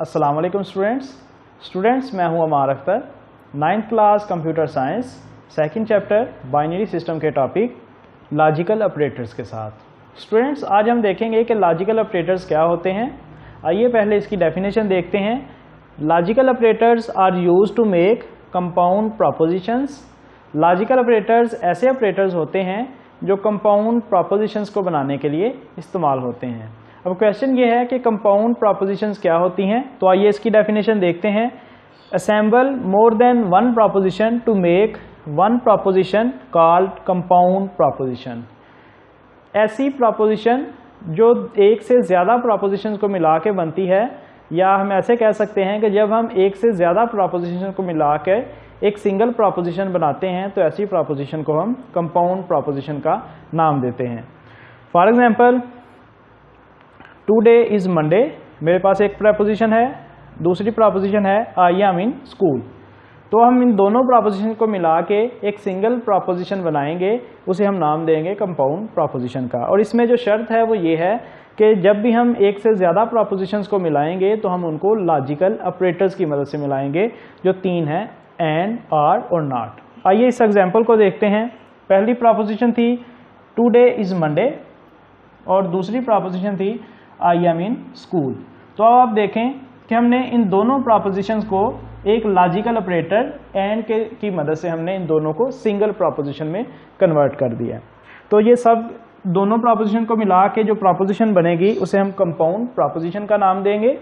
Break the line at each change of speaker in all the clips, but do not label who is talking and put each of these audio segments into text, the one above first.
अस्सलाम वालेकुम स्टूडेंट्स मैं हूं Amar Akhtar, 9th class computer science second chapter binary system के टॉपिक लॉजिकल ऑपरेटर्स के साथ। स्टूडेंट्स आज हम देखेंगे कि लॉजिकल ऑपरेटर्स क्या होते हैं। आइए पहले इसकी डेफिनेशन देखते हैं। Logical operators are used to make compound propositions. Logical operators ऐसे ऑपरेटर्स होते हैं जो कंपाउंड प्रोपोजिशंस को बनाने के लिए इस्तेमाल होते हैं। अब क्वेश्चन ये है कि कंपाउंड प्रोपोजिशंस क्या होती हैं, तो आइए इसकी डेफिनेशन देखते हैं। Assemble more than one proposition to make one proposition called compound proposition. ऐसी प्रोपोजिशन जो एक से ज़्यादा प्रोपोजिशंस को मिला के बनती है, या हम ऐसे कह सकते हैं कि जब हम एक से ज़्यादा प्रोपोजिशन को मिला के एक सिंगल प्रोपोजिशन बनाते हैं तो ऐसी प्रोपोजिशन को हम कंपाउंड प्रोपोजिशन का नाम देते हैं। For example today is Monday, मेरे पास एक प्रोपोजिशन है, दूसरी प्रोपोजिशन है आई एम इन स्कूल। तो हम इन दोनों प्रोपोजिशन को मिला के एक सिंगल प्रोपोजिशन बनाएंगे, उसे हम नाम देंगे कंपाउंड प्रोपोजिशन का। और इसमें जो शर्त है वो ये है कि जब भी हम एक से ज़्यादा प्रोपोजिशंस को मिलाएंगे तो हम उनको लॉजिकल ऑपरेटर्स की मदद से मिलाएंगे, जो तीन हैं, एंड, आर और नॉट। आइए इस एग्जाम्पल को देखते हैं। पहली प्रोपोजिशन थी टुडे इज मंडे और दूसरी प्रोपोजिशन थी आई एम इन स्कूल। तो अब आप देखें कि हमने इन दोनों प्रोपोजिशंस को एक लॉजिकल ऑपरेटर एंड की मदद से हमने इन दोनों को सिंगल प्रोपोजिशन में कन्वर्ट कर दिया। तो ये सब दोनों प्रोपोजिशन को मिला के जो प्रोपोजिशन बनेगी उसे हम कंपाउंड प्रोपोजिशन का नाम देंगे।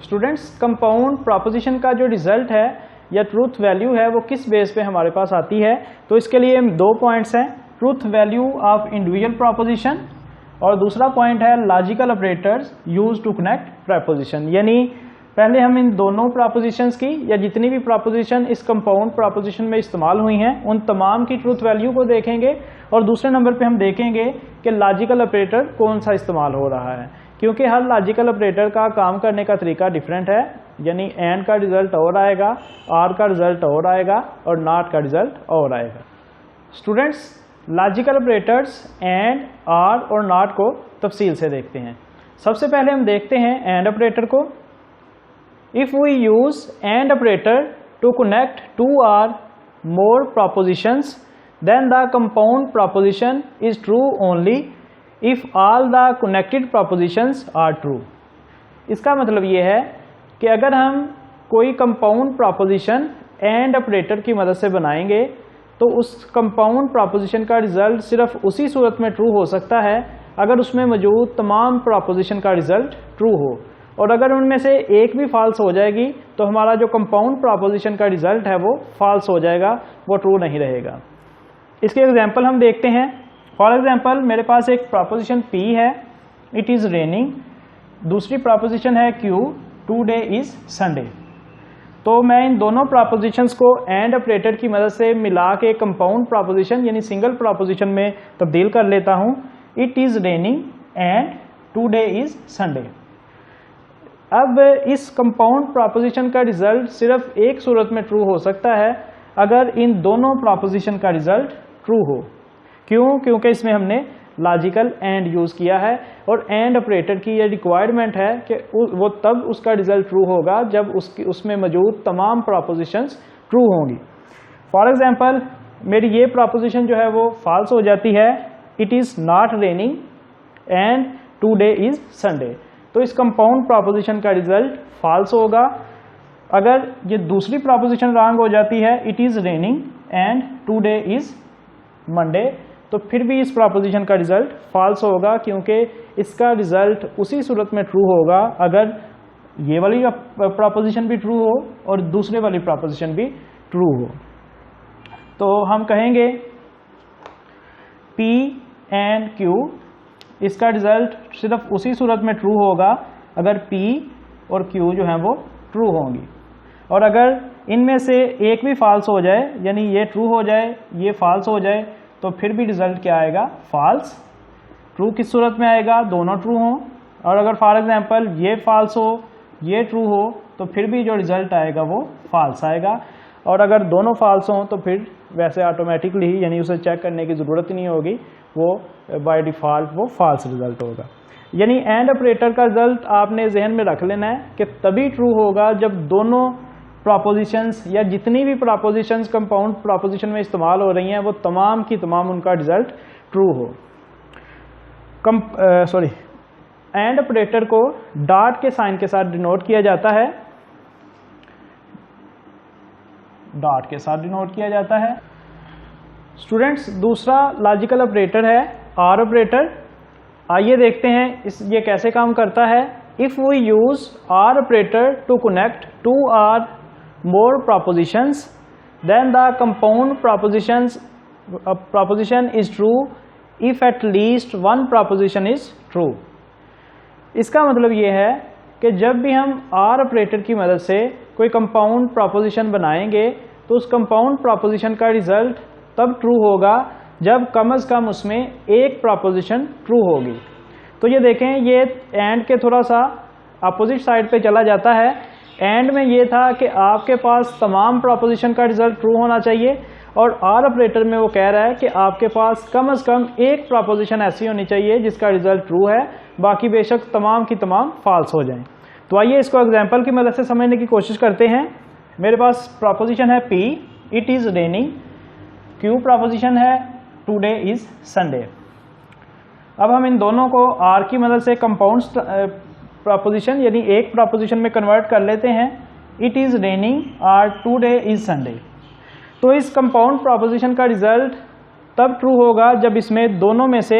स्टूडेंट्स, कंपाउंड प्रोपोजिशन का जो रिजल्ट है या ट्रूथ वैल्यू है वो किस बेस पे हमारे पास आती है, तो इसके लिए दो पॉइंट्स हैं, truth value of individual proposition और दूसरा पॉइंट है logical operators use to connect proposition. यानी पहले हम इन दोनों प्रोपोजिशंस की या जितनी भी प्रोपोजिशन इस कंपाउंड प्रोपोजिशन में इस्तेमाल हुई हैं उन तमाम की ट्रूथ वैल्यू को देखेंगे और दूसरे नंबर पे हम देखेंगे कि लॉजिकल ऑपरेटर कौन सा इस्तेमाल हो रहा है, क्योंकि हर लॉजिकल ऑपरेटर का काम करने का तरीका डिफरेंट है। यानी एंड का रिजल्ट और आएगा, आर का रिजल्ट और आएगा और नॉट का रिजल्ट और आएगा। Students, logical operators and, or और नॉट को तफसील से देखते हैं। सबसे पहले हम देखते हैं एंड ऑपरेटर को। If we use and operator to connect two or more propositions then the compound proposition is true only if all the connected propositions are true. इसका मतलब ये है कि अगर हम कोई कंपाउंड प्रोपोजिशन एंड ऑपरेटर की मदद से बनाएंगे तो उस कंपाउंड प्रोपोजिशन का रिजल्ट सिर्फ उसी सूरत में ट्रू हो सकता है अगर उसमें मौजूद तमाम प्रोपोजिशन का रिजल्ट ट्रू हो, और अगर उनमें से एक भी फॉल्स हो जाएगी तो हमारा जो कंपाउंड प्रोपोजिशन का रिजल्ट है वो फॉल्स हो जाएगा, वो ट्रू नहीं रहेगा। इसके एग्जांपल हम देखते हैं। फॉर एग्जांपल मेरे पास एक प्रोपोजिशन P है, इट इज़ रेनिंग। दूसरी प्रोपोजिशन है Q, टुडे इज संडे। तो मैं इन दोनों प्रोपोजिशंस को एंड ऑपरेटर की मदद से मिला के कंपाउंड प्रोपोजिशन यानी सिंगल प्रोपोजिशन में तब्दील कर लेता हूं। It is raining and today is Sunday. अब इस कंपाउंड प्रोपोजिशन का रिजल्ट सिर्फ एक सूरत में ट्रू हो सकता है अगर इन दोनों प्रोपोजिशन का रिजल्ट ट्रू हो। क्यों? क्योंकि इसमें हमने लॉजिकल एंड यूज किया है और एंड ऑपरेटर की यह रिक्वायरमेंट है कि वो तब उसका रिजल्ट ट्रू होगा जब उसमें मौजूद तमाम प्रोपोजिशंस ट्रू होंगी। फॉर एग्जांपल मेरी ये प्रोपोजिशन जो है वो फॉल्स हो जाती है, it is not raining and today is Sunday. तो इस कंपाउंड प्रोपोजिशन का रिजल्ट फॉल्स होगा। अगर ये दूसरी प्रोपोजिशन रॉन्ग हो जाती है, it is raining and today is Monday, तो फिर भी इस प्रोपोजिशन का रिजल्ट फॉल्स होगा, क्योंकि इसका रिजल्ट उसी सूरत में ट्रू होगा अगर ये वाली प्रोपोजिशन भी ट्रू हो और दूसरे वाली प्रोपोजिशन भी ट्रू हो। तो हम कहेंगे P एंड Q, इसका रिजल्ट सिर्फ उसी सूरत में ट्रू होगा अगर P और Q जो है वो ट्रू होंगी, और अगर इनमें से एक भी फॉल्स हो जाए, यानी ये ट्रू हो जाए ये फॉल्स हो जाए, तो फिर भी रिजल्ट क्या आएगा? फॉल्स। ट्रू किस सूरत में आएगा? दोनों ट्रू हों। और अगर फॉर एग्जांपल ये फॉल्स हो ये ट्रू हो तो फिर भी जो रिजल्ट आएगा वो फॉल्स आएगा। और अगर दोनों फॉल्स हों तो फिर वैसे ऑटोमेटिकली ही, यानी उसे चेक करने की ज़रूरत ही नहीं होगी, वो बाय डिफ़ॉल्ट वो फॉल्स रिजल्ट होगा। यानी एंड ऑपरेटर का रिजल्ट आपने जहन में रख लेना है कि तभी ट्रू होगा जब दोनों प्रोपोजिशंस या जितनी भी प्रोपोजिशंस कंपाउंड प्रोपोजिशन में इस्तेमाल हो रही हैं वो तमाम की तमाम उनका रिजल्ट ट्रू हो। एंड ऑपरेटर को डॉट के साइन के साथ डिनोट किया जाता है, डॉट के साथ डिनोट किया जाता है। स्टूडेंट्स, दूसरा लॉजिकल ऑपरेटर है आर ऑपरेटर। आइए देखते हैं ये कैसे काम करता है। If we use or operator to connect two or more propositions then the compound proposition is true if at least one proposition is true। इसका मतलब ये है कि जब भी हम आर ऑपरेटर की मदद से कोई कंपाउंड प्रोपोजिशन बनाएंगे तो उस कंपाउंड प्रोपोजिशन का रिजल्ट तब ट्रू होगा जब कम से कम उसमें एक प्रोपोजिशन ट्रू होगी। तो ये देखें, ये एंड के थोड़ा सा अपोजिट साइड पे चला जाता है। एंड में ये था कि आपके पास तमाम प्रोपोजिशन का रिजल्ट ट्रू होना चाहिए, और आर ऑपरेटर में वो कह रहा है कि आपके पास से कम एक प्रोपोजिशन ऐसी होनी चाहिए जिसका रिजल्ट ट्रू है, बाकी बेशक तमाम की तमाम फॉल्स हो जाएं। तो आइए इसको एग्जांपल की मदद से समझने की कोशिश करते हैं। मेरे पास प्रोपोजिशन है P, it is raining. Q proposition है टुडे इज़ संडे। अब हम इन दोनों को R की मदद से कंपाउंड प्रोपोजिशन यानी एक प्रोपोजिशन में कन्वर्ट कर लेते हैं। इट इज़ रेनिंग और टुडे इज़ संडे। तो इस कंपाउंड प्रोपोजिशन का रिजल्ट तब ट्रू होगा जब इसमें दोनों में से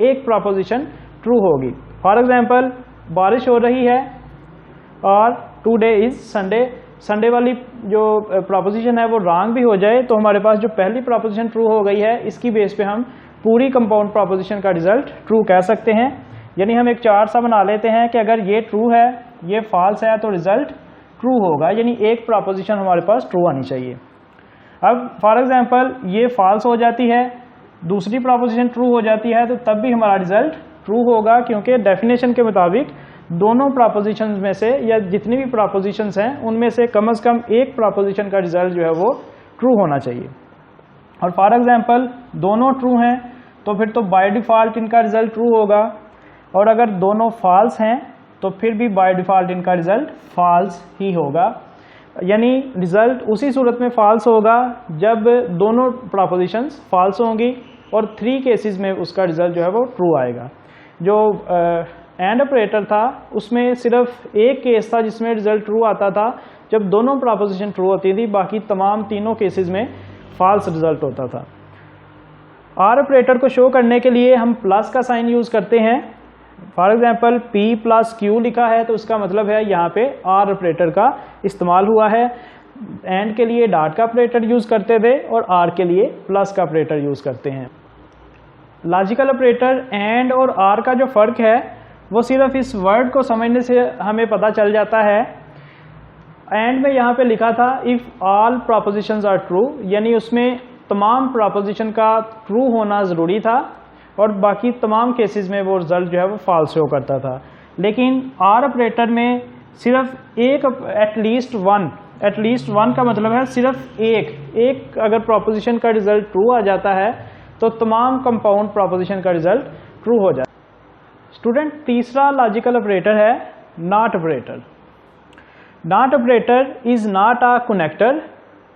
एक प्रोपोजिशन ट्रू होगी। फॉर एग्जांपल, बारिश हो रही है और टुडे इज़ संडे, संडे वाली जो प्रोपोजिशन है वो रॉन्ग भी हो जाए तो हमारे पास जो पहली प्रोपोजिशन ट्रू हो गई है इसकी बेस पे हम पूरी कंपाउंड प्रोपोजिशन का रिजल्ट ट्रू कह सकते हैं। यानी हम एक चार्ट सा बना लेते हैं कि अगर ये ट्रू है ये फॉल्स है तो रिजल्ट ट्रू होगा, यानी एक प्रोपोजिशन हमारे पास ट्रू आनी चाहिए। अब फॉर एग्जांपल ये फॉल्स हो जाती है, दूसरी प्रोपोजिशन ट्रू हो जाती है, तो तब भी हमारा रिजल्ट ट्रू होगा, क्योंकि डेफिनेशन के मुताबिक दोनों प्रोपोजिशंस में से या जितनी भी प्रोपोजिशंस हैं उनमें से कम एक प्रोपोजिशन का रिजल्ट जो है वो ट्रू होना चाहिए। और फॉर एग्जांपल दोनों ट्रू हैं तो फिर तो बाय डिफ़ॉल्ट इनका रिजल्ट ट्रू होगा, और अगर दोनों फॉल्स हैं तो फिर भी बाय डिफ़ॉल्ट इनका रिजल्ट फॉल्स ही होगा। यानी रिजल्ट उसी सूरत में फॉल्स होगा जब दोनों प्रोपोजिशंस फॉल्स होंगी, और 3 केसेस में उसका रिजल्ट जो है वो ट्रू आएगा। जो एंड ऑपरेटर था उसमें सिर्फ एक केस था जिसमें रिजल्ट ट्रू आता था जब दोनों प्रोपोजिशन ट्रू होती थी, बाकी तमाम तीनों केसेस में फॉल्स रिजल्ट होता था। आर ऑपरेटर को शो करने के लिए हम प्लस का साइन यूज़ करते हैं। For example P plus Q लिखा है तो उसका मतलब है यहाँ पे आर ऑपरेटर का इस्तेमाल हुआ है। एंड के लिए डॉट का ऑपरेटर यूज़ करते थे और आर के लिए प्लस का ऑपरेटर यूज़ करते हैं। लॉजिकल ऑपरेटर एंड और आर का जो फ़र्क है वो सिर्फ इस वर्ड को समझने से हमें पता चल जाता है। एंड में यहाँ पे लिखा था if all propositions are true, यानी उसमें तमाम प्रोपोजिशन का ट्रू होना ज़रूरी था और बाकी तमाम केसेस में वो रिजल्ट जो है वो फॉल्स शो करता था। लेकिन आर ऑपरेटर में सिर्फ एक एटलीस्ट वन का मतलब है सिर्फ एक अगर प्रोपोजिशन का रिजल्ट ट्रू आ जाता है तो तमाम कंपाउंड प्रोपोजिशन का रिजल्ट ट्रू हो जाता है। स्टूडेंट, तीसरा लॉजिकल ऑपरेटर है not operator. Not operator is not a connector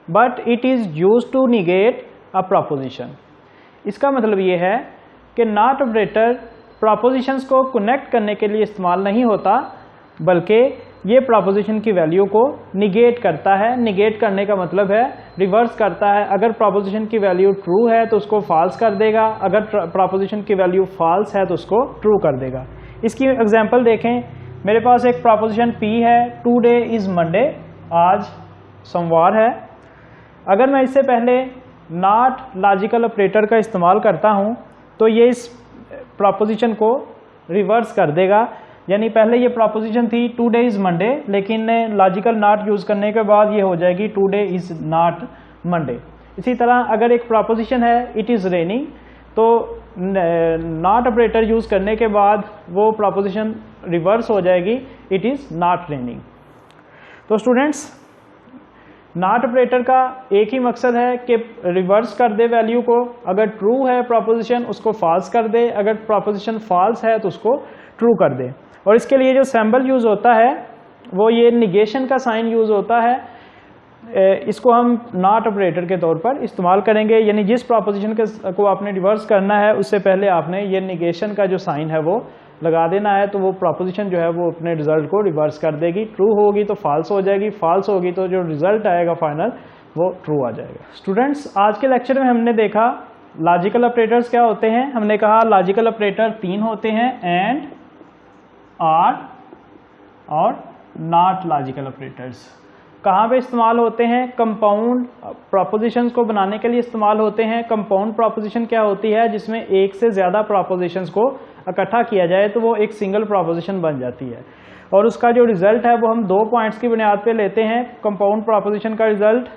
but it is used to negate a proposition. इसका मतलब ये है कि नॉट ऑपरेटर प्रोपोजिशंस को कनेक्ट करने के लिए इस्तेमाल नहीं होता, बल्कि ये प्रोपोजिशन की वैल्यू को निगेट करता है। निगेट करने का मतलब है रिवर्स करता है। अगर प्रोपोजिशन की वैल्यू ट्रू है तो उसको फॉल्स कर देगा, अगर प्रोपोजिशन की वैल्यू फॉल्स है तो उसको ट्रू कर देगा। इसकी एग्जांपल देखें, मेरे पास एक प्रोपोजिशन P है, टुडे इज़ मंडे, आज सोमवार है। अगर मैं इससे पहले नॉट लॉजिकल ऑपरेटर का इस्तेमाल करता हूँ तो ये इस प्रोपोजिशन को रिवर्स कर देगा। यानी पहले ये प्रोपोजिशन थी टुडे इज़ मंडे, लेकिन लॉजिकल नॉट यूज़ करने के बाद ये हो जाएगी टुडे इज़ नॉट मंडे। इसी तरह अगर एक प्रोपोजिशन है इट इज़ रेनिंग, तो नॉट ऑपरेटर यूज़ करने के बाद वो प्रोपोजिशन रिवर्स हो जाएगी, इट इज़ नॉट रेनिंग। तो स्टूडेंट्स, नॉट ऑपरेटर का एक ही मकसद है कि रिवर्स कर दे वैल्यू को। अगर ट्रू है प्रोपोजिशन उसको फॉल्स कर दे, अगर प्रोपोजिशन फॉल्स है तो उसको ट्रू कर दे। और इसके लिए जो सिंबल यूज़ होता है वो ये निगेशन का साइन यूज़ होता है। इसको हम नॉट ऑपरेटर के तौर पर इस्तेमाल करेंगे, यानी जिस प्रोपोजिशन को आपने रिवर्स करना है उससे पहले आपने ये निगेशन का जो साइन है वो लगा देना है, तो वो प्रोपोजिशन जो है वो अपने रिजल्ट को रिवर्स कर देगी। ट्रू होगी तो फॉल्स हो जाएगी, फॉल्स होगी तो जो रिजल्ट आएगा फाइनल वो ट्रू आ जाएगा। स्टूडेंट्स, आज के लेक्चर में हमने देखा लॉजिकल ऑपरेटर्स क्या होते हैं। हमने कहा लॉजिकल ऑपरेटर 3 होते हैं, एंड, आर और नॉट लॉजिकल ऑपरेटर्स। कहाँ पे इस्तेमाल होते हैं? कंपाउंड प्रोपोजिशंस को बनाने के लिए इस्तेमाल होते हैं। कंपाउंड प्रोपोजिशन क्या होती है? जिसमें एक से ज़्यादा प्रोपोजिशंस को इकट्ठा किया जाए तो वो एक सिंगल प्रोपोजिशन बन जाती है, और उसका जो रिजल्ट है वो हम 2 पॉइंट्स की बुनियाद पे लेते हैं। कंपाउंड प्रोपोजिशन का रिजल्ट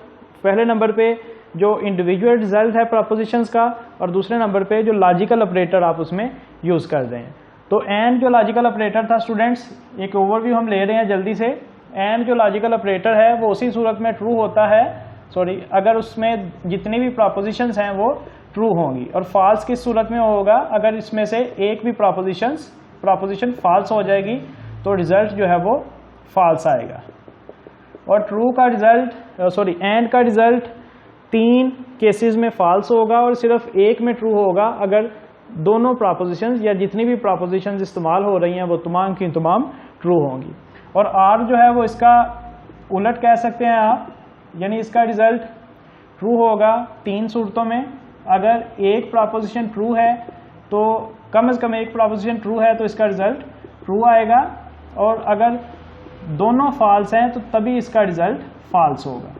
पहले नंबर पे जो इंडिविजुअल रिजल्ट है प्रोपोजिशंस का, और दूसरे नंबर पे जो लॉजिकल ऑपरेटर आप उसमें यूज़ कर दें। तो एंड जो लॉजिकल ऑपरेटर था स्टूडेंट्स, एक ओवरव्यू हम ले रहे हैं जल्दी से। एंड जो लॉजिकल ऑपरेटर है वो उसी सूरत में ट्रू होता है, अगर उसमें जितनी भी प्रोपोजिशंस हैं वो ट्रू होंगी। और फॉल्स किस सूरत में होगा? अगर इसमें से एक भी प्रोपोजिशन फॉल्स हो जाएगी तो रिजल्ट जो है वो फॉल्स आएगा। और ट्रू का रिजल्ट एंड का रिजल्ट 3 केसेस में फॉल्स होगा और सिर्फ एक में ट्रू होगा, अगर दोनों प्रोपोजिशंस या जितनी भी प्रोपोजिशंस इस्तेमाल हो रही हैं वो तमाम की तमाम ट्रू होंगी। और आर जो है वो इसका उलट कह सकते हैं आप, यानी इसका रिजल्ट ट्रू होगा 3 सूरतों में। अगर एक प्रोपोजिशन ट्रू है तो कम से कम एक प्रोपोजिशन ट्रू है तो इसका रिजल्ट ट्रू आएगा, और अगर दोनों फॉल्स हैं तो तभी इसका रिजल्ट फॉल्स होगा।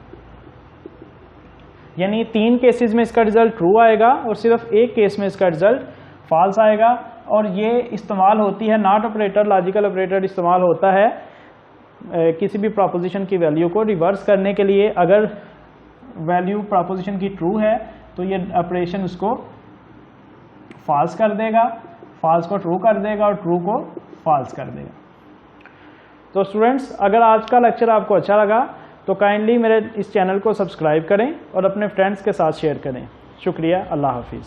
यानी 3 केसेस में इसका रिजल्ट ट्रू आएगा और सिर्फ एक केस में इसका रिजल्ट फॉल्स आएगा। और ये इस्तेमाल होती है नॉट ऑपरेटर, लॉजिकल ऑपरेटर इस्तेमाल होता है किसी भी प्रोपोजिशन की वैल्यू को रिवर्स करने के लिए। अगर वैल्यू प्रोपोजिशन की ट्रू है तो ये ऑपरेशन उसको फॉल्स कर देगा, फॉल्स को ट्रू कर देगा और ट्रू को फॉल्स कर देगा। तो स्टूडेंट्स, अगर आज का लेक्चर आपको अच्छा लगा तो काइंडली मेरे इस चैनल को सब्सक्राइब करें और अपने फ्रेंड्स के साथ शेयर करें। शुक्रिया, अल्लाह हाफिज़।